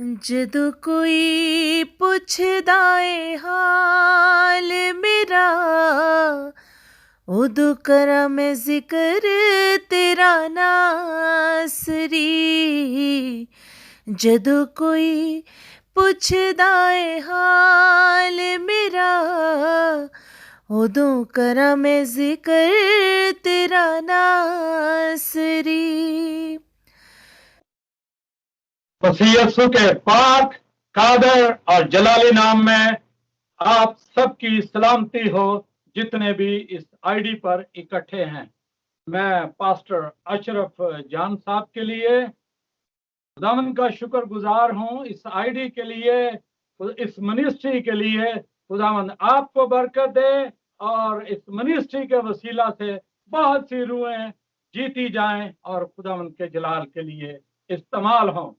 ਜਦੋਂ ਕੋਈ ਪੁੱਛਦਾ ਏ ਹਾਲ ਮੇਰਾ, ਉਦੋਂ ਕਰਾਂ ਮੈਂ ਜ਼ਿਕਰ ਤੇਰਾ ਨਾਸਰੀ। ਜਦੋਂ ਕੋਈ ਪੁੱਛਦਾ ਏ ਹਾਲ ਮੇਰਾ, ਉਦੋਂ ਕਰਾਂ ਮੈਂ ਜ਼ਿਕਰ ਤੇਰਾ ਨਾਸਰੀ। मसीह यीशु के पाक, कादर और जलाली नाम में आप सबकी सलामती हो जितने भी इस आईडी पर इकट्ठे हैं। मैं पास्टर अशरफ जान साहब के लिए खुदावंद का शुक्रगुजार हूं, इस आईडी के लिए, इस मिनिस्ट्री के लिए। खुदावंद आपको बरकत दे और इस मिनिस्ट्री के वसीला से बहुत सी रूहें जीती जाएं और खुदावंद के जलाल के लिए इस्तेमाल हों।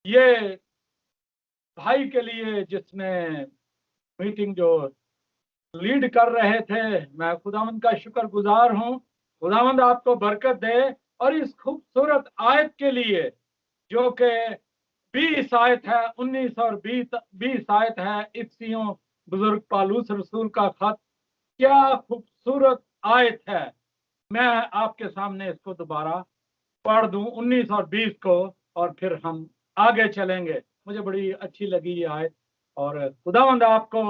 ये भाई के लिए जिसने मीटिंग जो लीड कर रहे थे, मैं खुदावंद का शुक्रगुजार हूं। खुदावंद आपको बरकत दे। और इस खूबसूरत आयत के लिए जो कि 20 आयत है, 19 और 20 आयत है, इफ्सियों बुजुर्ग पालूस रसूल का खत, क्या खूबसूरत आयत है। मैं आपके सामने इसको दोबारा पढ़ दूं, 19 और 20 को, और फिर हम आगे चलेंगे। मुझे बड़ी अच्छी लगी ये आयत, और खुदावंद आपको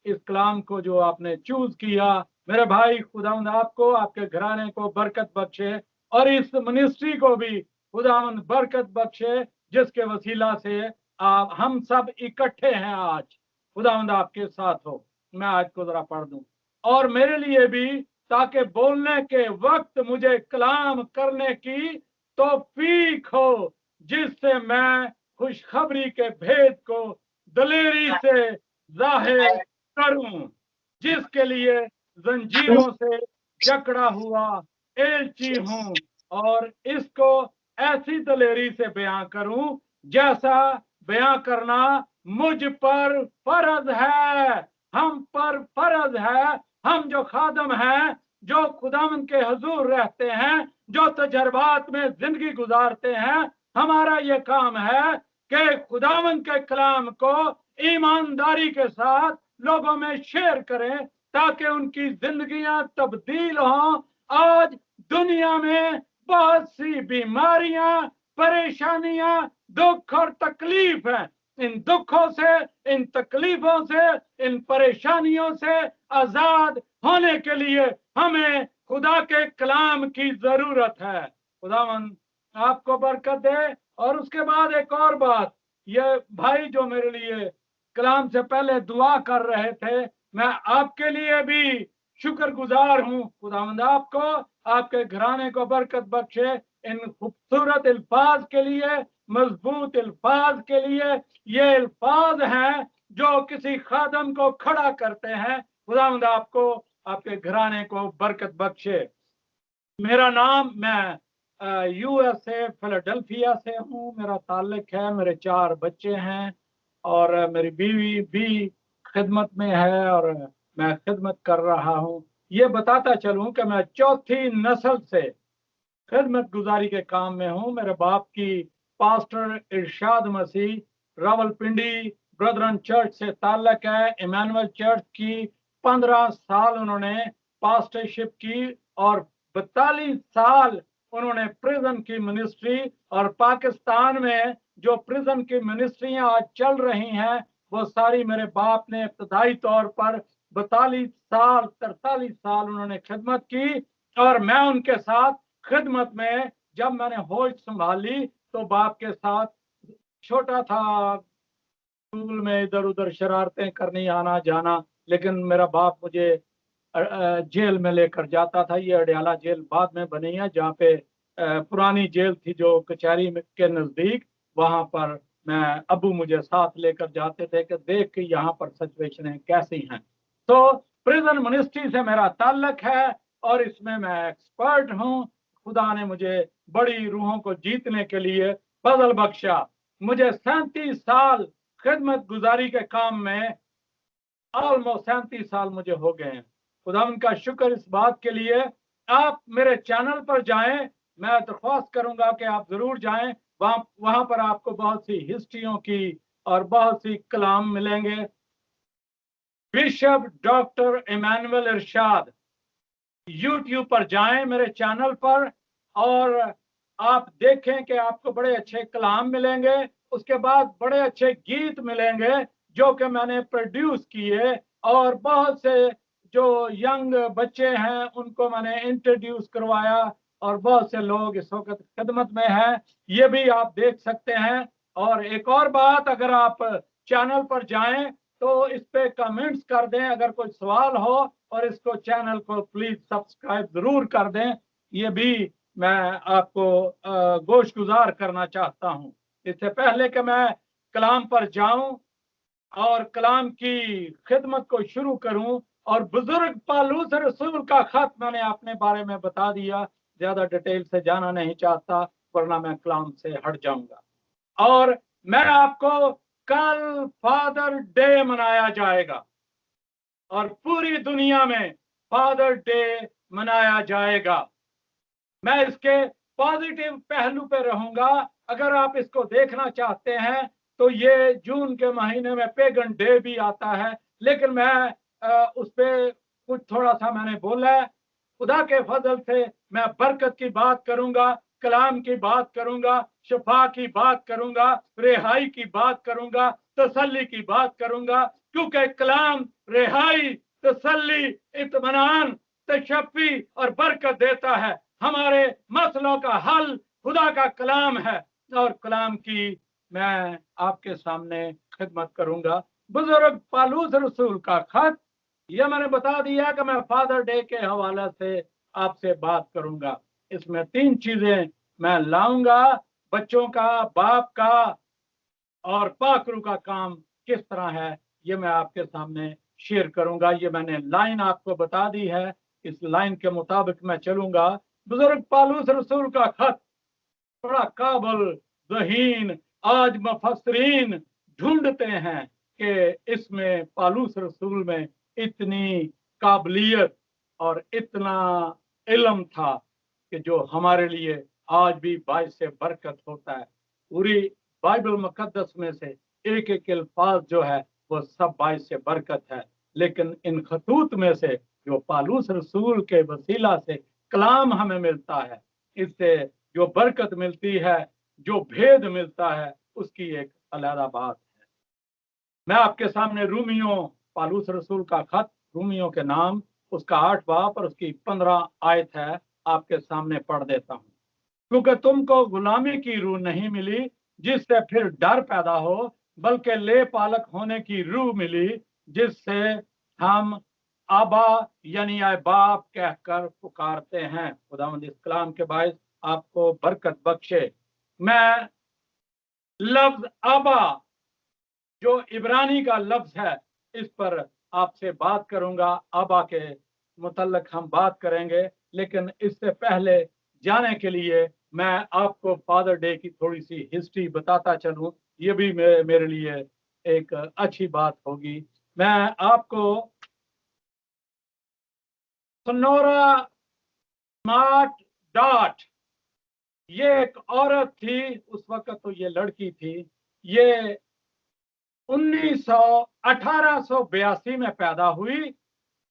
इस कलाम को जो आपने चूज किया, मेरे भाई, खुदावंद आपको, आपके घराने को बरकत बख्शे, और इस मिनिस्ट्री को भी खुदावंद बरकत बख्शे जिसके वसीला से आप हम सब इकट्ठे हैं आज। खुदावंद आपके साथ हो। मैं आज को जरा पढ़ दूं, और मेरे लिए भी, ताकि बोलने के वक्त मुझे कलाम करने की तौफीक हो, जिससे मैं खुशखबरी के भेद को दलेरी से जाहिर करूं, जिसके लिए जंजीरों से जकड़ा हुआ एलची हूं, और इसको ऐसी दलेरी से बयां करूं जैसा बयां करना मुझ पर फर्ज है, हम पर फर्ज है। हम जो खादम हैं, जो खुदावंद के हुजूर रहते हैं, जो तजर्बात में जिंदगी गुजारते हैं, हमारा ये काम है कि खुदावंद के कलाम को ईमानदारी के साथ लोगों में शेयर करें, ताकि उनकी जिंदगियां तब्दील हों। आज दुनिया में बहुत सी बीमारियां, परेशानियां, दुख और तकलीफ हैं। इन दुखों से, इन तकलीफों से, इन परेशानियों से आजाद होने के लिए हमें खुदा के कलाम की जरूरत है। खुदावंद आपको बरकत दे। और उसके बाद एक और बात, ये भाई जो मेरे लिए कलाम से पहले दुआ कर रहे थे, मैं आपके लिए भी शुक्रगुजार हूं। खुदावंद आपको, आपके घराने को बरकत बख्शे। इन खूबसूरत अल्फाज के लिए, मजबूत अल्फाज के लिए, ये अल्फाज हैं जो किसी खादम को खड़ा करते हैं। खुदावंद आपको, आपके घराने को बरकत बख्शे। मेरा नाम, मैं यूएसए फिलाडेल्फिया से हूँ, मेरा ताल्लुक है, मेरे 4 बच्चे हैं, और मेरी बीवी भी खिदमत में है, और मैं खिदमत कर रहा हूँ। ये बताता चलूं कि मैं 4थी नस्ल से खिदमत गुजारी के काम में हूँ। मेरे बाप की पास्टर इरशाद मसीह रावलपिंडी ब्रदरन चर्च से ताल्लुक है। इमानुएल चर्च की 15 साल उन्होंने पास्टरशिप की, और 42 साल उन्होंने प्रिजन की मिनिस्ट्री। और पाकिस्तान में जो प्रिजन की मिनिस्ट्रियां आज चल रही हैं, वो सारी मेरे बाप ने इब्तदाई तौर पर 42 साल 43 साल उन्होंने खिदमत की। और मैं उनके साथ खिदमत में, जब मैंने होश संभाली तो बाप के साथ, छोटा था, स्कूल में इधर उधर शरारतें करनी, आना जाना, लेकिन मेरा बाप मुझे जेल में लेकर जाता था। ये अडयाला जेल बाद में बनी है, जहाँ पे पुरानी जेल थी जो कचहरी के नजदीक, वहां पर मैं, अबू मुझे साथ लेकर जाते थे कि देख कि यहाँ पर सिचुएशनें कैसी हैं। तो प्रिजन मिनिस्ट्री से मेरा ताल्लुक है, और इसमें मैं एक्सपर्ट हूँ। खुदा ने मुझे बड़ी रूहों को जीतने के लिए फजल बख्शा। मुझे 37 साल खिदमत गुजारी के काम में, ऑलमोस्ट 37 साल मुझे हो गए हैं। खुदा का शुक्र इस बात के लिए। आप मेरे चैनल पर जाएं, मैं दरख्वास्त करूंगा कि आप जरूर जाएं। वहां पर आपको बहुत सी हिस्ट्रियों की और बहुत सी कलाम मिलेंगे। बिशप डॉक्टर इमानुएल इरशाद, यूट्यूब पर जाएं मेरे चैनल पर और आप देखें कि आपको बड़े अच्छे कलाम मिलेंगे, उसके बाद बड़े अच्छे गीत मिलेंगे जो कि मैंने प्रोड्यूस किए, और बहुत से जो यंग बच्चे हैं उनको मैंने इंट्रोड्यूस करवाया, और बहुत से लोग इस वक्त खिदमत में हैं, ये भी आप देख सकते हैं। और एक और बात, अगर आप चैनल पर जाएं तो इस पे कमेंट्स कर दें अगर कोई सवाल हो, और इसको चैनल को प्लीज सब्सक्राइब जरूर कर दें, ये भी मैं आपको गोशगुजार करना चाहता हूं। इससे पहले कि मैं कलाम पर जाऊं और कलाम की खिदमत को शुरू करूं, और बुजुर्ग पालूस रसूल का खत मैंने अपने बारे में बता दिया, ज्यादा डिटेल से जाना नहीं चाहता वरना मैं कलाम से हट जाऊंगा। और मैं आपको, कल फादर डे मनाया जाएगा और पूरी दुनिया में फादर डे मनाया जाएगा। मैं इसके पॉजिटिव पहलू पे रहूंगा। अगर आप इसको देखना चाहते हैं तो ये जून के महीने में पेगन डे भी आता है, लेकिन मैं उस पे कुछ थोड़ा सा मैंने बोला है। खुदा के फजल से मैं बरकत की बात करूंगा, कलाम की बात करूंगा, शफा की बात करूंगा, रिहाई की बात करूंगा, तसल्ली की बात करूंगा, क्योंकि कलाम रिहाई, तसल्ली, इत्मीनान, तशफ़ी और बरकत देता है। हमारे मसलों का हल खुदा का कलाम है, और कलाम की मैं आपके सामने खिदमत करूंगा। बुजुर्ग पालूस रसूल का खत, यह मैंने बता दिया कि मैं फादर डे के हवाले से आपसे बात करूंगा। इसमें 3 चीजें मैं लाऊंगा, बच्चों का, बाप का और पाकरू का काम किस तरह है, ये मैं आपके सामने शेयर करूंगा। ये मैंने लाइन आपको बता दी है, इस लाइन के मुताबिक मैं चलूंगा। बुजुर्ग पालूस रसूल का खत बड़ा काबल ज़हीन, आज मुफस्सिरीन ढूंढते हैं कि इसमें पालूस रसूल में इतनी काबिलियत और इतना इल्म था कि जो हमारे लिए आज भी बाइस से बरकत होता है। पूरी बाइबल मुकद्दस में से एक एक अल्फाज जो है वो सब बाइस से बरकत है, लेकिन इन खतूत में से जो पालूस रसूल के वसीला से कलाम हमें मिलता है, इससे जो बरकत मिलती है, जो भेद मिलता है, उसकी एक अलग बात है। मैं आपके सामने रूमियों, पालूस रसूल का खत, रूमियों के नाम, उसका 8 बाब और उसकी 15 आयत है, आपके सामने पढ़ देता हूं। क्योंकि तुमको गुलामी की रूह नहीं मिली जिससे फिर डर पैदा हो, बल्कि ले पालक होने की रूह मिली जिससे हम आबा यानी आए बाप कहकर पुकारते हैं। खुदावंद इस कलाम के बायस आपको बरकत बख्शे। मैं लफ्ज आबा जो इब्रानी का लफ्ज है, इस पर आपसे बात करूंगा, आबा के मुतल्लक हम बात करेंगे, लेकिन इससे पहले जाने के लिए मैं आपको फादर डे की थोड़ी सी हिस्ट्री बताता चलूं, ये भी मेरे लिए एक अच्छी बात होगी। मैं आपको सोनोरा स्मार्ट डॉट, ये एक औरत थी, उस वक्त तो ये लड़की थी, ये 1882 में पैदा हुई,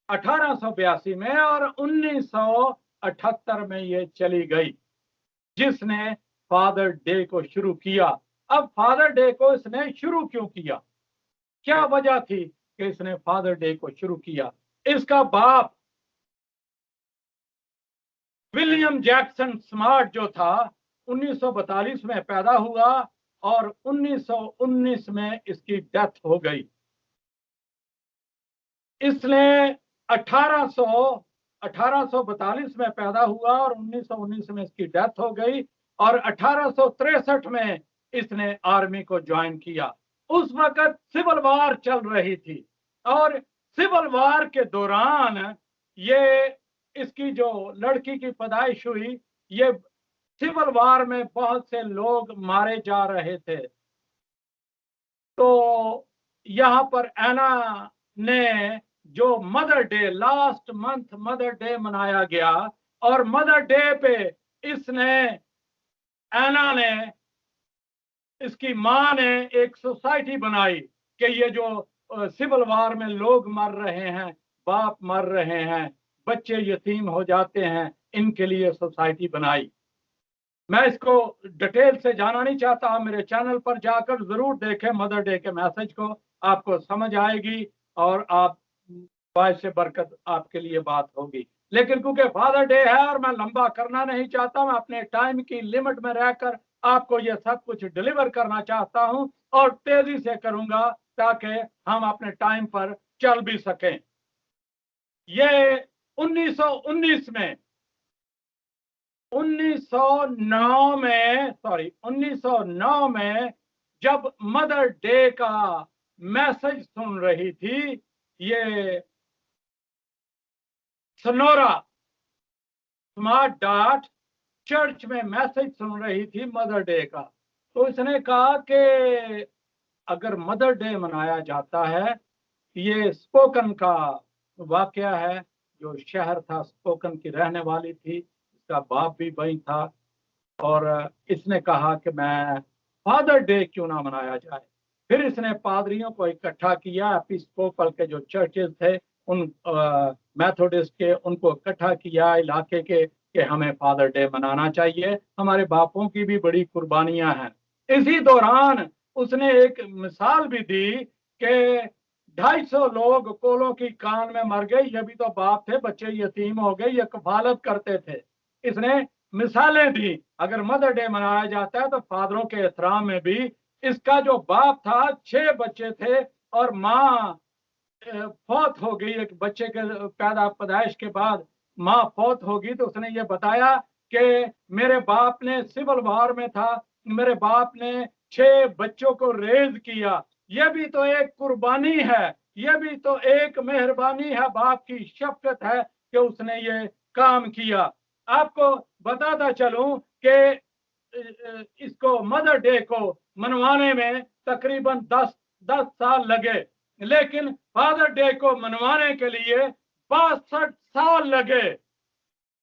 1882 में, और 1978 में ये चली गई, जिसने फादर डे को शुरू किया। अब फादर डे को इसने शुरू क्यों किया, क्या वजह थी कि इसने फादर डे को शुरू किया? इसका बाप विलियम जैक्सन स्मार्ट जो था 1942 में पैदा हुआ और 1919 में इसकी डेथ हो गई। इसने 1842 में पैदा हुआ और 1919 में इसकी डेथ हो गई, और 1863 में इसने आर्मी को ज्वाइन किया। उस वक्त सिविल वार चल रही थी, और सिविल वार के दौरान ये इसकी जो लड़की की पैदाइश हुई, ये सिविल वार में बहुत से लोग मारे जा रहे थे। तो यहाँ पर एना ने जो mother day, last month mother day मनाया गया, और मदर डे पे इसने, एना ने इसकी माँ ने एक सोसाइटी बनाई कि ये जो सिविल वार में लोग मर रहे हैं, बाप मर रहे हैं, बच्चे यतीम हो जाते हैं, इनके लिए सोसाइटी बनाई। मैं इसको डिटेल से जाना नहीं चाहता, मेरे चैनल पर जाकर जरूर देखें मदर डे के मैसेज को, आपको समझ आएगी और आप बायस बरकत आपके लिए बात होगी। लेकिन क्योंकि फादर डे है और मैं लंबा करना नहीं चाहता, मैं अपने टाइम की लिमिट में रहकर आपको ये सब कुछ डिलीवर करना चाहता हूं और तेजी से करूंगा ताकि हम अपने टाइम पर चल भी सकें। ये 1919 में 1909 में जब मदर डे का मैसेज सुन रही थी, ये सनोरा स्मार्ट डाट चर्च में मैसेज सुन रही थी मदर डे का, तो इसने कहा कि अगर मदर डे मनाया जाता है, ये स्पोकन का वाकया है, जो शहर था स्पोकन की रहने वाली थी, इसका बाप भी वही था, और इसने कहा कि मैं फादर डे क्यों ना मनाया जाए। फिर इसने पादरियों को इकट्ठा किया, एपिस्कोपल के जो चर्चेस थे उन मेथोडिस्ट के, उनको इकट्ठा किया इलाके के कि हमें फादर डे मनाना चाहिए, हमारे बापों की भी बड़ी कुर्बानियां हैं। इसी दौरान उसने एक मिसाल भी दी कि 250 लोग कोलों की कान में मर गए, ये भी तो बाप थे, बच्चे यतीम हो गए, ये कफालत करते थे। इसने मिसालें दी। अगर मदर डे मनाया जाता है तो फादरों के एहतराम में भी, इसका जो बाप था 6 बच्चे थे और माँ फौत हो गई, एक बच्चे के पैदाइश के बाद माँ फौत होगी, तो उसने ये बताया कि मेरे बाप ने सिविल वार में था, मेरे बाप ने 6 बच्चों को रेज किया, ये भी तो एक कुर्बानी है, ये भी तो एक मेहरबानी है, बाप की शफकत है कि उसने ये काम किया। आपको बताता चलूं कि इसको मदर डे को मनवाने में तकरीबन 10 साल लगे, लेकिन फादर डे को मनवाने के लिए 62 साल लगे।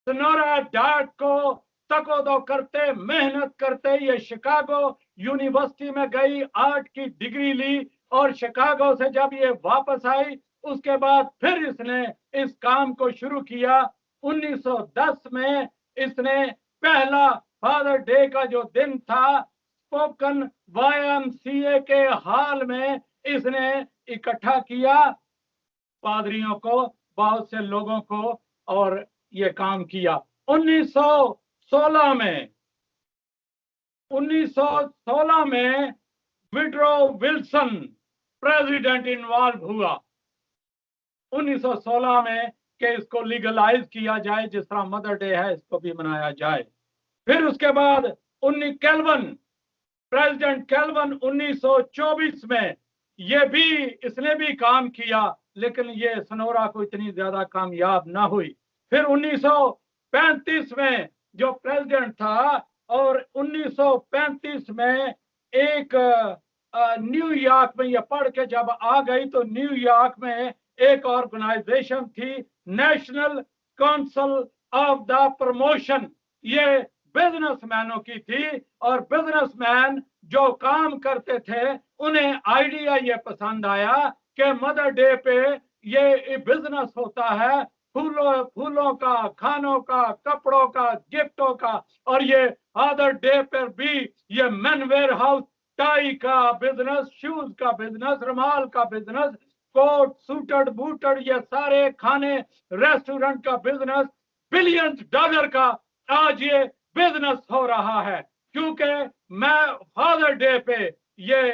सनोरा डाट को तकोदो करते, मेहनत करते, ये शिकागो यूनिवर्सिटी में गई, आर्ट की डिग्री ली, और शिकागो से जब ये वापस आई उसके बाद फिर इसने इस काम को शुरू किया। 1910 में इसने पहला फादर डे का जो दिन था, स्पोकन YMCA के हाल में इसने इकट्ठा किया पादरियों को, बहुत से लोगों को, और ये काम किया। 1916 में विड्रो विल्सन प्रेसिडेंट इन्वॉल्व हुआ 1916 में कि इसको लीगलाइज किया जाए, जिस तरह मदर डे है इसको भी मनाया जाए। फिर उसके बाद प्रेसिडेंट केल्विन 1924 में इसने भी काम किया, लेकिन ये सनोरा को इतनी ज्यादा कामयाब ना हुई। फिर 1935 में जो प्रेसिडेंट था, और 1935 में एक न्यूयॉर्क में ये पढ़ के जब आ गई तो न्यूयॉर्क में एक ऑर्गेनाइजेशन थी, national council of the promotion, ये बिजनेसमैनों की थी, और बिजनेसमैन जो काम करते थे उन्हें आइडिया ये पसंद आया कि मदर डे पे ये बिजनेस होता है, फूलों का, खानों का, कपड़ों का, गिफ्टों का, और ये फादर डे पर भी ये मेन वेयर हाउस, टाई का बिजनेस, शूज का बिजनेस, रुमाल का बिजनेस, कोट सूटेड बूटेड, ये सारे खाने, रेस्टोरेंट का बिजनेस, बिलियंस डॉलर का आज ये बिजनेस हो रहा है, क्योंकि मैं फादर डे पे ये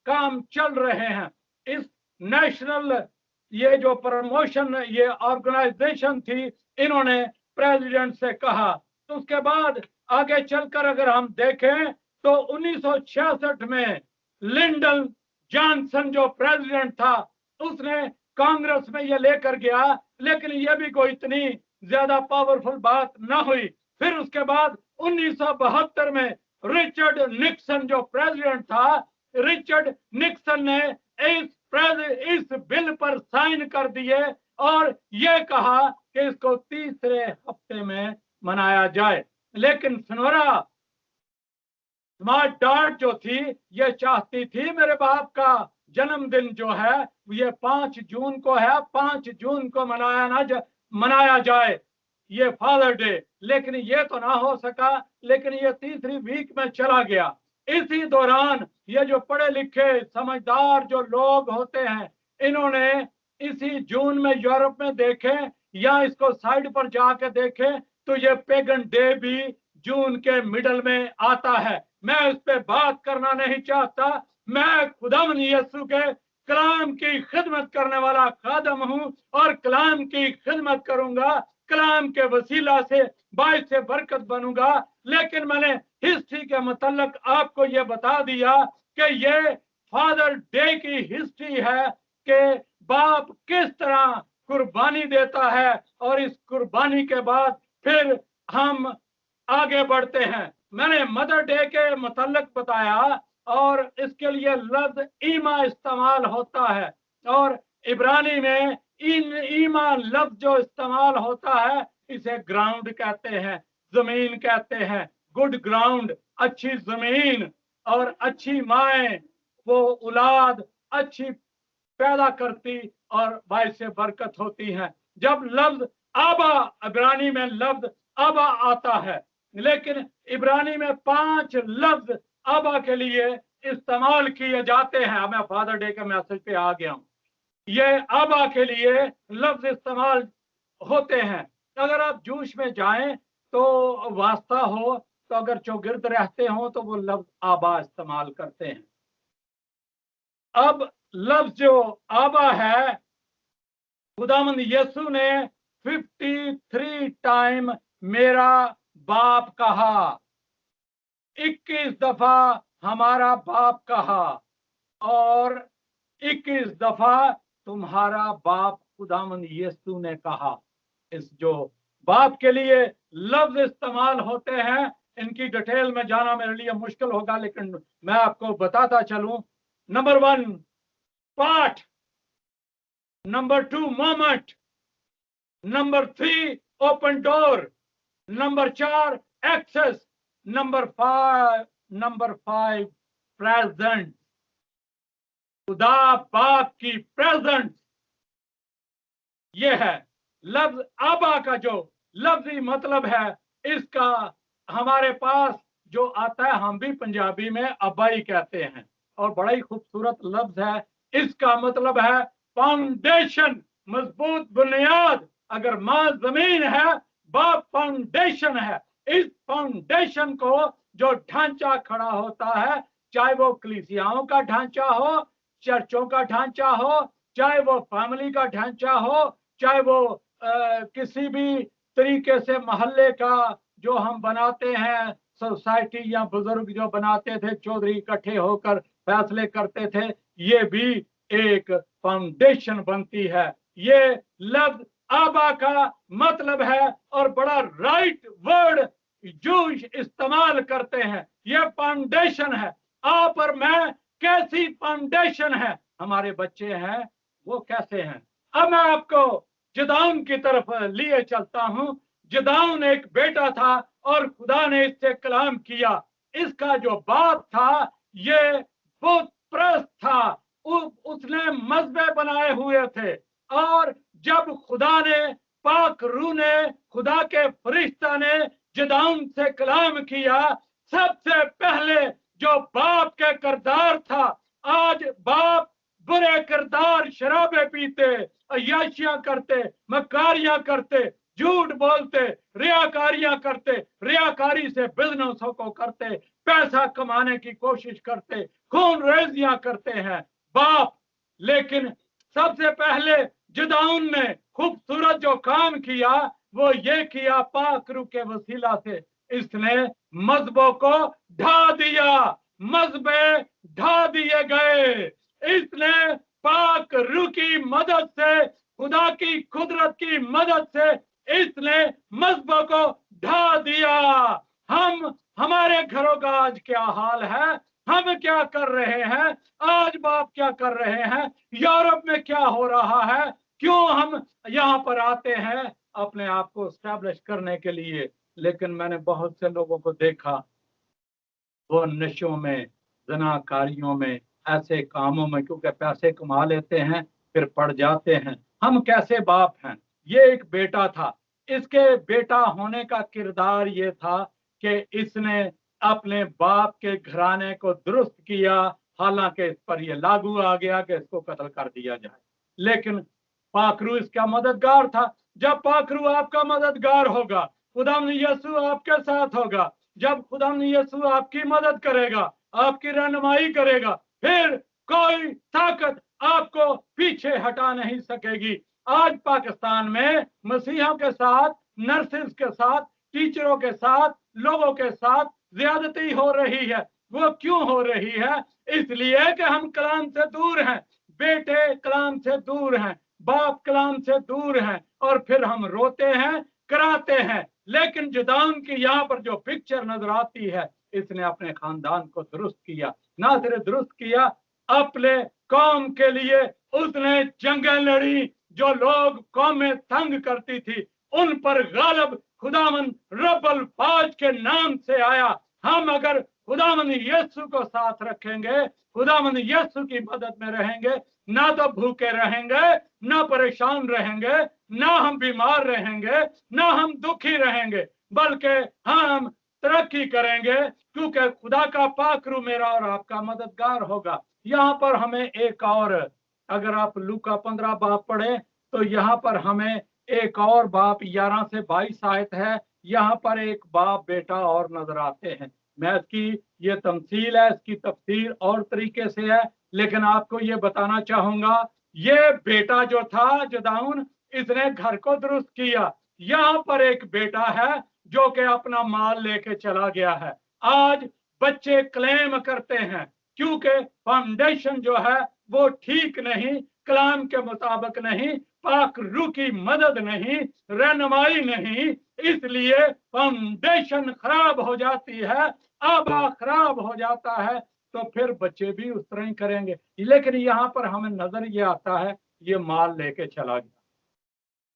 काम चल रहे हैं। इस नेशनल ये जो प्रमोशन ये ऑर्गेनाइजेशन थी, इन्होंने प्रेसिडेंट से कहा। तो उसके बाद आगे चलकर अगर हम देखें तो 1966 में लिंडन जॉनसन जो प्रेसिडेंट था, उसने कांग्रेस में ये लेकर गया, लेकिन ये भी कोई इतनी ज्यादा पावरफुल बात ना हुई। फिर उसके बाद 1972 में रिचर्ड निक्सन जो प्रेसिडेंट था, रिचर्ड निक्सन ने इस बिल पर साइन कर दिए और ये कहा कि इसको तीसरे हफ्ते में मनाया जाए। लेकिन सनोरा स्मार्ट डॉट जो थी ये चाहती थी मेरे बाप का जन्मदिन जो है ये 5 जून को है, 5 जून को मनाया जाए ये फादर डे, लेकिन ये तो ना हो सका। लेकिन ये तीसरी वीक में चला गया। इसी दौरान ये जो पढ़े लिखे समझदार जो लोग होते हैं इन्होंने इसी जून में यूरोप में देखे या इसको साइड पर जाके देखे तो ये पेगन डे भी जून के मिडल में आता है। मैं इस पे बात करना नहीं चाहता। मैं खुदावंद यीशु के कलाम की खिदमत करने वाला खादम हूं और कलाम की खिदमत करूंगा, कलाम के वसीला से बाइस से बरकत बनूंगा। लेकिन मैंने हिस्ट्री के मुतल्लक आपको ये बता दिया कि ये फादर डे की हिस्ट्री है कि बाप किस तरह कुर्बानी देता है और इस कुर्बानी के बाद फिर हम आगे बढ़ते हैं। मैंने मदर डे के मुतल्लक बताया और इसके लिए लफ्ज ईमा इस्तेमाल होता है और इब्रानी में ईमा लफ्ज जो इस्तेमाल होता है इसे ग्राउंड कहते हैं, जमीन कहते हैं। गुड ग्राउंड, अच्छी जमीन और अच्छी माएँ वो औलाद अच्छी पैदा करती और बाइस से बरकत होती है। जब लफ्ज आबा इब्रानी में लफ्ज आबा आता है, लेकिन इब्रानी में 5 लफ्ज आबा के लिए इस्तेमाल किए जाते हैं। मैं फादर डे के मैसेज पे आ गया हूं। ये आबा के लिए लफ्ज इस्तेमाल होते हैं। अगर आप जूश में जाएं तो वास्ता हो तो अगर चौगिर्द रहते हो तो वो लफ्ज आबा इस्तेमाल करते हैं। अब लफ्ज जो आबा है खुदावंद यीशु ने 53 टाइम मेरा बाप कहा, 21 दफा हमारा बाप कहा और 21 दफा तुम्हारा बाप खुदावंद यीशु ने कहा। इस जो बाप के लिए लफ्ज इस्तेमाल होते हैं इनकी डिटेल में जाना मेरे लिए मुश्किल होगा, लेकिन मैं आपको बताता चलूं। Number 1 path, number 2 moment, number 3 open door, number 4 access, number 5 present. खुदा बाप की प्रेजेंट ये है। लफ्ज आबा का जो लफ्जी मतलब है इसका हमारे पास जो आता है, हम भी पंजाबी में अब्बा ही कहते हैं और बड़ा ही खूबसूरत लफ्ज है। इसका मतलब है फाउंडेशन, मजबूत बुनियाद। अगर मां जमीन है, बाप फाउंडेशन है। इस फाउंडेशन को जो ढांचा खड़ा होता है, चाहे वो कलीसियाओं का ढांचा हो, चर्चों का ढांचा हो, चाहे वो फैमिली का ढांचा हो, चाहे वो किसी भी तरीके से मोहल्ले का जो हम बनाते हैं, सोसाइटी या बुजुर्ग जो बनाते थे, चौधरी इकट्ठे होकर फैसले करते थे, ये भी एक फाउंडेशन बनती है। ये लफ्ज आबा का मतलब है और बड़ा राइट वर्ड जूश इस्तेमाल करते हैं। ये फाउंडेशन है। आप और मैं कैसी फाउंडेशन है, हमारे बच्चे हैं वो कैसे हैं। अब मैं आपको जदाउन की तरफ लिए चलता हूं। जदाउन एक बेटा था और खुदा ने इससे कलाम किया। इसका जो बाप था ये बुत परस्त था। उसने मजबे बनाए हुए थे और जब खुदा ने पाक रूह ने, खुदा के फरिश्ता ने जदाउन से कलाम किया, सबसे पहले जो बाप के किरदार था, आज बाप बुरे किरदार, शराबे पीते, अय्याशियां करते, मकारियां करते, झूठ बोलते, रियाकारियां करते, रियाकारी से बिजनेसों को करते, पैसा कमाने की कोशिश करते, खून रेजियां करते हैं बाप। लेकिन सबसे पहले जदाउन ने खूबसूरत जो काम किया वो ये किया, पाक रूह के वसीला से इसने मजहबों को ढा दिया। मजहबे ढा दिए गए। इसने पाक रूह की मदद से, खुदा की कुदरत की मदद से इसने मजहबों को ढा दिया। हमारे घरों का आज क्या हाल है, हम क्या कर रहे हैं, आज बाप क्या कर रहे हैं, यूरोप में क्या हो रहा है, क्यों हम यहाँ पर आते हैं अपने आप को स्टैब्लिश करने के लिए। लेकिन मैंने बहुत से लोगों को देखा वो नशों में, जनाकारियों में, ऐसे कामों में, क्योंकि पैसे कमा लेते हैं फिर पड़ जाते हैं। हम कैसे बाप हैं। ये एक बेटा था, इसके बेटा होने का किरदार ये था कि इसने अपने बाप के घराने को दुरुस्त किया, हालांकि इस पर यह लागू आ गया कि इसको कत्ल कर दिया जाए। लेकिन पाखरू इसका मददगार था। जब पाखरू आपका मददगार होगा, खुदावंद यीशु आपके साथ होगा, जब खुदावंद यीशु आपकी मदद करेगा, आपकी रहनुमाई करेगा, फिर कोई ताकत आपको पीछे हटा नहीं सकेगी। आज पाकिस्तान में मसीहों के साथ, नर्सेस के साथ, टीचरों के साथ, लोगों के साथ ज्यादती हो रही है। वो क्यों हो रही है? इसलिए कि हम कलाम से दूर हैं, बेटे कलाम से दूर हैं, बाप कलाम से दूर हैं, और फिर हम रोते हैं, कराते हैं। लेकिन जुदाउन की यहाँ पर जो पिक्चर नजर आती है, इसने अपने खानदान को दुरुस्त किया। ना सिर्फ दुरुस्त किया, अपने कौम के लिए उसने जंगें लड़ी। जो लोग कौमें तंग करती थी, उन पर गालब खुदावंद रब्बुल फाज के नाम से आया। हम अगर खुदावंद यीशु को साथ रखेंगे, खुदावंद यीशु की मदद में रहेंगे, ना तो भूखे रहेंगे, ना परेशान रहेंगे, ना हम बीमार रहेंगे, ना हम दुखी रहेंगे, बल्कि हम तरक्की करेंगे, क्योंकि खुदा का पाखरू मेरा और आपका मददगार होगा। यहाँ पर हमें एक और, अगर आप लूका 15 बाब पढ़े तो यहाँ पर हमें एक और बाप 11 से 22 आयत है। यहाँ पर एक बाप बेटा और नजर आते हैं। मैं इसकी ये तमसील है, इसकी तफसीर और तरीके से है, लेकिन आपको ये बताना चाहूंगा, ये बेटा जो था जुदाउन, इसने घर को दुरुस्त किया। यहाँ पर एक बेटा है जो कि अपना माल लेके चला गया है। आज बच्चे क्लेम करते हैं, क्योंकि फाउंडेशन जो है वो ठीक नहीं, कलाम के मुताबिक नहीं, पाक रूह की मदद नहीं, रहनुमाई नहीं, इसलिए फाउंडेशन खराब हो जाती है, आबा खराब हो जाता है, तो फिर बच्चे भी उस तरह ही करेंगे। लेकिन यहाँ पर हमें नजर ये आता है, ये माल लेके चला गया।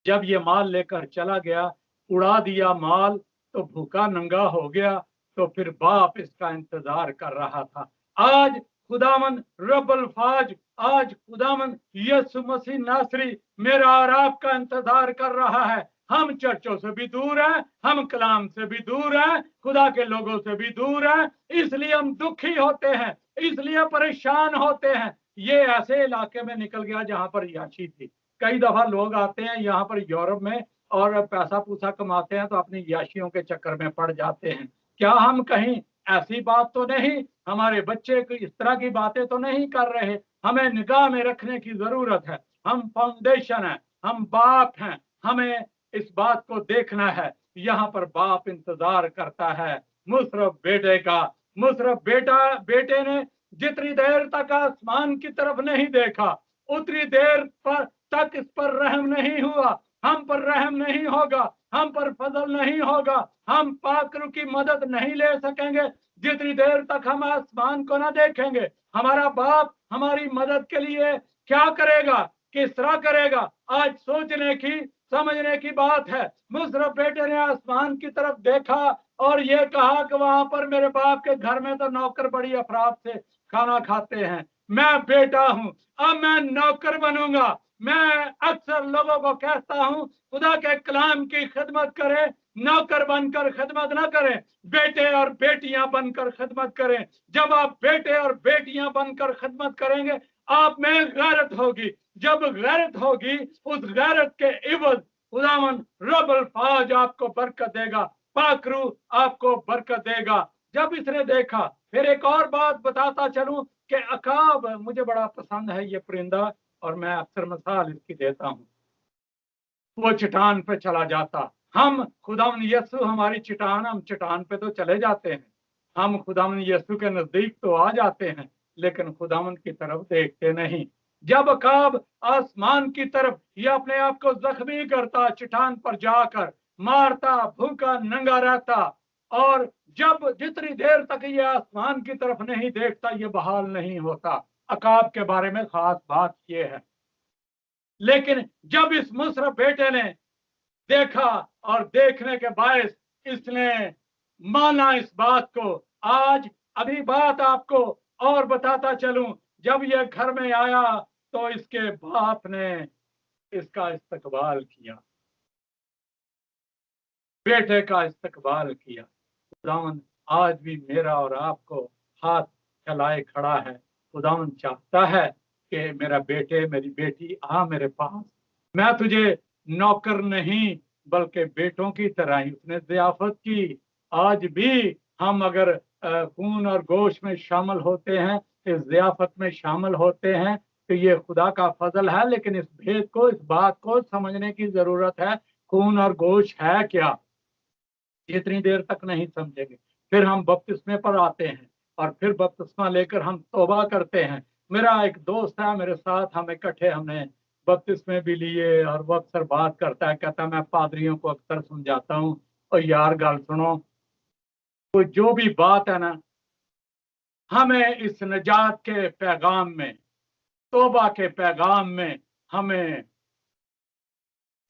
जब ये माल लेकर चला गया, उड़ा दिया माल, तो भूखा नंगा हो गया, तो फिर बाप इसका इंतजार कर रहा था। आज खुदावंद रब्बुल फाज, आज खुदावंद यीशु मसीह नासरी मेरा और आपका इंतजार कर रहा है। हम चर्चों से भी दूर हैं, हम कलाम से भी दूर हैं, खुदा के लोगों से भी दूर हैं, इसलिए हम दुखी होते हैं, इसलिए परेशान होते हैं। ये ऐसे इलाके में निकल गया जहां पर याशी थी। कई दफा लोग आते हैं यहाँ पर यूरोप में और पैसा पूसा कमाते हैं, तो अपनी याशियों के चक्कर में पड़ जाते हैं। क्या हम कहीं ऐसी बात तो नहीं, हमारे बच्चे इस तरह की बातें तो नहीं कर रहे? हमें निगाह में रखने की जरूरत है। हम फाउंडेशन है, हम बाप हैं, हमें इस बात को देखना है। यहाँ पर बाप इंतजार करता है मुशर्रफ बेटे का। मुशर्रफ बेटे ने जितनी देर तक आसमान की तरफ नहीं देखा, उतनी देर पर तक इस पर रहम नहीं हुआ। हम पर रहम नहीं होगा, हम पर फजल नहीं होगा, हम पाकरू की मदद नहीं ले सकेंगे जितनी देर तक हम आसमान को ना देखेंगे। हमारा बाप हमारी मदद के लिए क्या करेगा, किस तरह करेगा, आज सोचने की समझने की बात है। मुशर्रफ बेटे ने आसमान की तरफ देखा और ये कहा कि वहां पर मेरे बाप के घर में तो नौकर बड़ी अफराद से खाना खाते हैं, मैं बेटा हूं, अब मैं नौकर बनूंगा। मैं अक्सर लोगों को कहता हूं, खुदा के कलाम की खिदमत करें, नौकर बनकर खिदमत ना करें, बेटे और बेटियां बनकर खिदमत करें। जब आप बेटे और बेटियां बनकर खिदमत करेंगे, आप में गैरत होगी। जब गैरत होगी, उस गैरत के इवज खुदावंद रब्बुल फाज आपको बरकत देगा, पाकरू आपको बरकत देगा। जब इसने देखा, फिर एक और बात बताता चलूं कि अकाब, मुझे बड़ा पसंद है ये परिंदा और मैं अक्सर मिसाल इसकी देता हूं। वो चट्टान पे चला जाता। हम खुदावंद यीशु हमारी चट्टान, हम चट्टान पे तो चले जाते हैं, हम खुदावंद यीशु के नजदीक तो आ जाते हैं, लेकिन खुदावंद की तरफ देखते नहीं। जब अकाब आसमान की तरफ ये अपने आप को जख्मी करता, चट्टान पर जाकर मारता, भूखा नंगा रहता, और जब जितनी देर तक ये आसमान की तरफ नहीं देखता, ये बहाल नहीं होता। अकाब के बारे में खास बात ये है। लेकिन जब इस मुशर्रफ बेटे ने देखा और देखने के बायस इसने माना इस बात को, आज अभी बात आपको और बताता चलूं, जब यह घर में आया तो इसके बाप ने इसका इस्तकबाल किया, बेटे का इस्तकबाल किया। खुदावन आज भी मेरा और आपको हाथ फैलाए खड़ा है। खुदावन चाहता है कि मेरा बेटे मेरी बेटी आ मेरे पास, मैं तुझे नौकर नहीं बल्कि बेटों की तरह ही उसने ज़ियाफत की। आज भी हम अगर खून और गोश्त में शामिल होते हैं, इस ज़ियाफत में शामिल होते हैं, तो ये खुदा का फजल है। लेकिन इस भेद को, इस बात को समझने की जरूरत है, खून और गोश्त है क्या, इतनी देर तक नहीं समझेंगे। फिर हम बपतिस्मे पर आते हैं और फिर बपतिस्मा लेकर हम तौबा करते हैं। मेरा एक दोस्त है, मेरे साथ हम इकट्ठे हमने बपतिस्मे भी लिए, और वो अक्सर बात करता है, कहता है मैं पादरियों को अक्सर समझाता हूँ, और यार गल सुनो, तो जो भी बात है ना, हमें इस नजात के पैगाम में, तौबा के पैगाम में हमें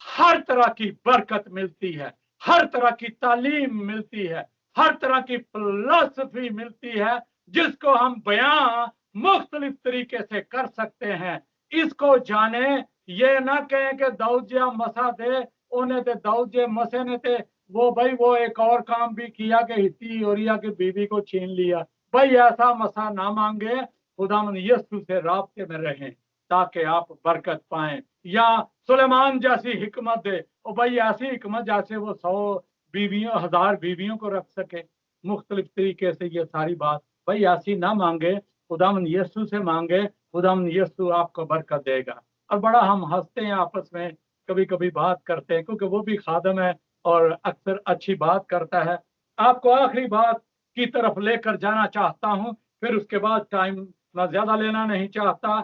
हर तरह की बरकत मिलती है, हर तरह की तालीम मिलती है, हर तरह की फिलॉसफी मिलती है, जिसको हम बयां मुख्तलिफ तरीके से कर सकते हैं। इसको जाने, ये ना कहें कि दाऊद जी मसा थे, उन्हें थे दाऊद जी मसे ने थे, वो भाई वो एक और काम भी किया कि हित्ती ओरिया की बीवी को छीन लिया। भाई ऐसा मसा ना मांगे, खुदावन यीशु से राब्ते में रहें ताकि आप बरकत पाएं, या सुलेमान जैसी हिकमत दे, और भाई ऐसी हिकमत जैसे वो 100 बीवियों, 1000 बीवियों को रख सके मुख्तलिफ तरीके से। ये सारी बात भाई ऐसी ना मांगे, खुदावन यीशु से मांगे, खुदावन यीशु आपको बरकत देगा। और बड़ा हम हंसते हैं आपस में, कभी कभी बात करते हैं, क्योंकि वो भी खादम है और अक्सर अच्छी बात करता है। आपको आखिरी बात की तरफ लेकर जाना चाहता हूं, फिर उसके बाद टाइम मैं ज्यादा लेना नहीं चाहता।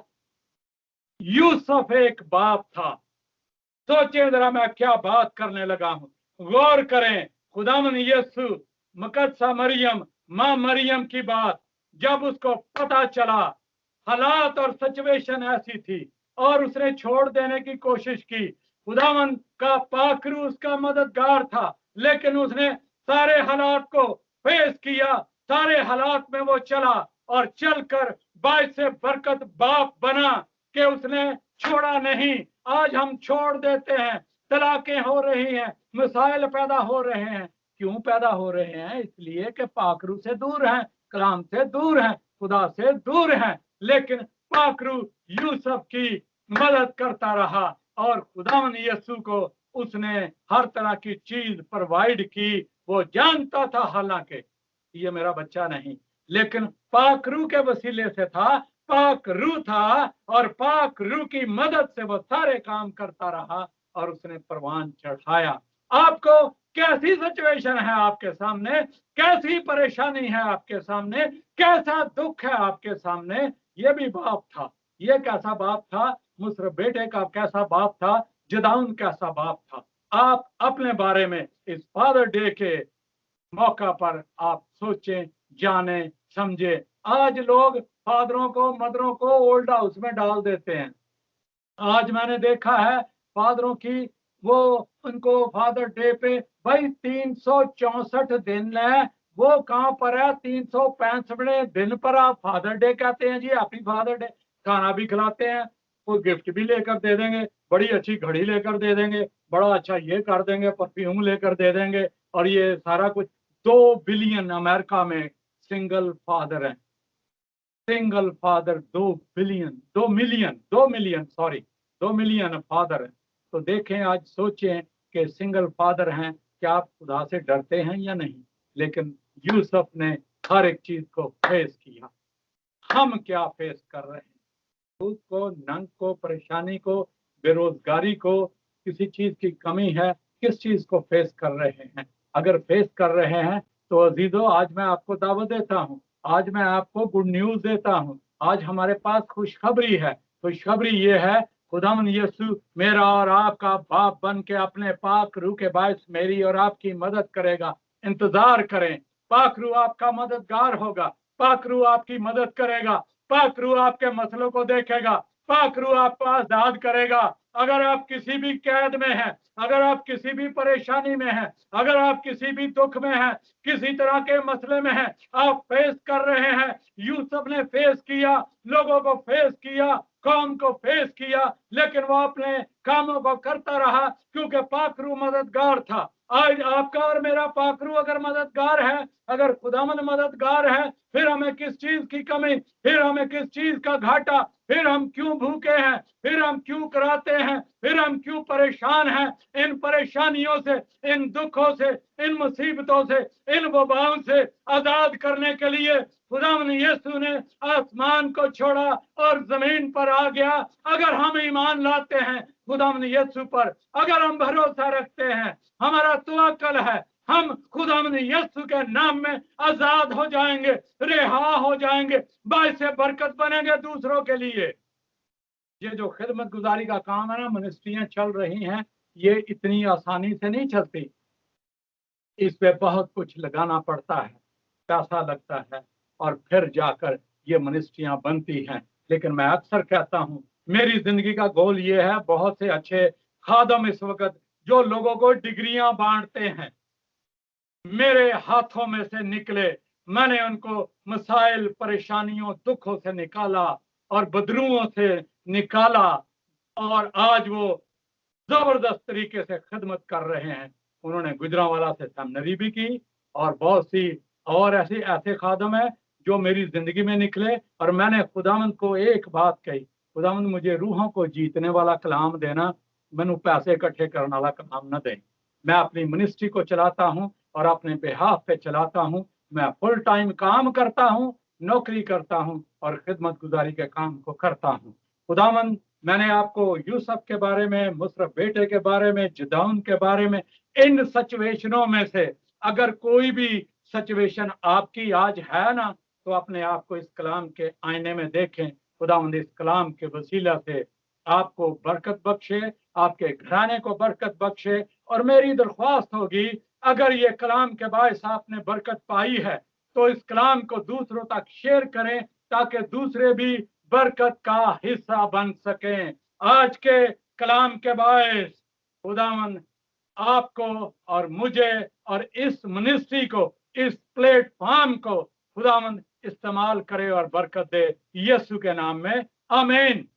यूसुफ एक बाप था। सोचे जरा मैं क्या बात करने लगा हूं, गौर करें। खुदावन यीशु, मकदसा मरियम, मां मरियम की बात जब उसको पता चला, हालात और सिचुएशन ऐसी थी और उसने छोड़ देने की कोशिश की। खुदावन का पाखरू उसका मददगार था, लेकिन उसने सारे हालात को फेस किया, सारे हालात में वो चला और चलकर बाइस बरकत बाप बना कि उसने छोड़ा नहीं। आज हम छोड़ देते हैं, तलाकें हो रही हैं, मसाइल पैदा हो रहे हैं। क्यों पैदा हो रहे हैं? इसलिए कि पाखरू से दूर हैं, कलाम से दूर हैं, खुदा से दूर हैं। लेकिन पाखरू यूसुफ की मदद करता रहा और खुदावन यीशु को उसने हर तरह की चीज प्रोवाइड की। वो जानता था हालांकि ये मेरा बच्चा नहीं, लेकिन पाखरू के वसीले से था, पाखरू था, और पाखरू की मदद से वो सारे काम करता रहा और उसने परवान चढ़ाया। आपको कैसी सिचुएशन है आपके सामने, कैसी परेशानी है आपके सामने, कैसा दुख है आपके सामने, ये भी बाप था। ये कैसा बाप था? मुस्र बेटे का कैसा बाप था? जदाउन कैसा बाप था? आप अपने बारे में इस फादर डे के मौका पर आप सोचें, जाने, समझे। आज लोग फादरों को, मदरों को ओल्ड हाउस में डाल देते हैं। आज मैंने देखा है फादरों की, वो उनको फादर डे पे भाई 364 दिन है, वो कहां पर है? 365वें दिन पर आप फादर डे कहते हैं जी, हैप्पी फादर डे। खाना भी खिलाते हैं, कोई गिफ्ट भी लेकर दे देंगे, बड़ी अच्छी घड़ी लेकर दे देंगे, बड़ा अच्छा ये कर देंगे, परफ्यूम लेकर दे देंगे, और ये सारा कुछ। 2 बिलियन अमेरिका में सिंगल फादर है, single father 2 million sorry 2 million father है। तो देखें, आज सोचें कि सिंगल फादर हैं, क्या आप खुदा से डरते हैं या नहीं? लेकिन यूसुफ ने हर एक चीज को फेस किया। हम क्या फेस कर रहे हैं? दुख को, नंग को, परेशानी को, बेरोजगारी को, किसी चीज की कमी है, किस चीज को फेस कर रहे हैं? अगर फेस कर रहे हैं तो अजीजों, आज मैं आपको दावत देता हूं, आज मैं आपको गुड न्यूज देता हूं। आज हमारे पास खुशखबरी है। खुशखबरी ये है, खुदावन यीशु मेरा और आपका बाप बन के अपने पाक रूह के बायस मेरी और आपकी मदद करेगा। इंतजार करें, पाक रूह आपका मददगार होगा, पाक रूह आपकी मदद करेगा, पाक रूह आपके मसलों को देखेगा, पाक रूह आपको आजाद करेगा। अगर आप किसी भी कैद में हैं, अगर आप किसी भी परेशानी में हैं, अगर आप किसी भी दुख में हैं, किसी तरह के मसले में हैं, आप फेस कर रहे हैं, यूसुफ ने फेस किया, लोगों को फेस किया, कौम को फेस किया, लेकिन वो अपने कामों को करता रहा क्योंकि पाखरू मददगार था। आज आपका और मेरा पाखरू अगर मददगार है, अगर खुदावंद मददगार है, फिर हमें किस चीज की कमी, फिर हमें किस चीज का घाटा, फिर हम क्यों भूखे हैं, फिर हम क्यों कराते हैं, फिर हम क्यों परेशान हैं। इन परेशानियों से, इन दुखों से, इन मुसीबतों से, इन वबाओं से आजाद करने के लिए खुदावंद यीशु ने आसमान को छोड़ा और जमीन पर आ गया। अगर हम ईमान लाते हैं खुदावंद यीशु पर, अगर हम भरोसा रखते हैं, हमारा तवक्कुल है, हम खुदावंद यीशु के नाम में आजाद हो जाएंगे, रिहा हो जाएंगे, बाइस बरकत बनेंगे दूसरों के लिए। ये जो खिदमत गुजारी का काम है ना, मिनिस्ट्रियां चल रही हैं, ये इतनी आसानी से नहीं चलती। इस पे बहुत कुछ लगाना पड़ता है, पैसा लगता है, और फिर जाकर ये मिनिस्ट्रियां बनती हैं। लेकिन मैं अक्सर कहता हूं, मेरी जिंदगी का गोल ये है, बहुत से अच्छे खादम इस वक्त जो लोगों को डिग्रियां बांटते हैं, मेरे हाथों में से निकले, मैंने उनको मसाइल, परेशानियों, दुखों से निकाला और बदरुओं से निकाला, और आज वो जबरदस्त तरीके से खिदमत कर रहे हैं। उन्होंने गुजरांवाला से सेमिनरी भी की, और बहुत सी और ऐसे खादम है जो मेरी जिंदगी में निकले। और मैंने खुदावंद को एक बात कही, खुदावंद मुझे रूहों को जीतने वाला कलाम देना, मैनू पैसे इकट्ठे करने वाला कलाम न दे। मैं अपनी मिनिस्ट्री को चलाता हूँ और अपने बेहाफ पे चलाता हूँ। मैं फुल टाइम काम करता हूँ, नौकरी करता हूँ और खिदमत गुजारी के काम को करता हूँ। खुदावंद, मैंने आपको यूसुफ के बारे में, मुशर्रफ बेटे के बारे में, जिदाउन के बारे में, इन सिचुएशनों में से अगर कोई भी सिचुएशन आपकी आज है ना, तो अपने आप को इस कलाम के आईने में देखें। खुदावंद इस कलाम के वसीला से आपको बरकत बख्शे, आपके घराने को बरकत बख्शे। और मेरी दरख्वास्त होगी, अगर ये कलाम के बायस आपने बरकत पाई है, तो इस कलाम को दूसरों तक शेयर करें, ताकि दूसरे भी बरकत का हिस्सा बन सकें। आज के कलाम के बायस खुदावंद आपको और मुझे और इस मिनिस्ट्री को, इस प्लेटफॉर्म को खुदावंद इस्तेमाल करे और बरकत दे, यीशु के नाम में, आमीन।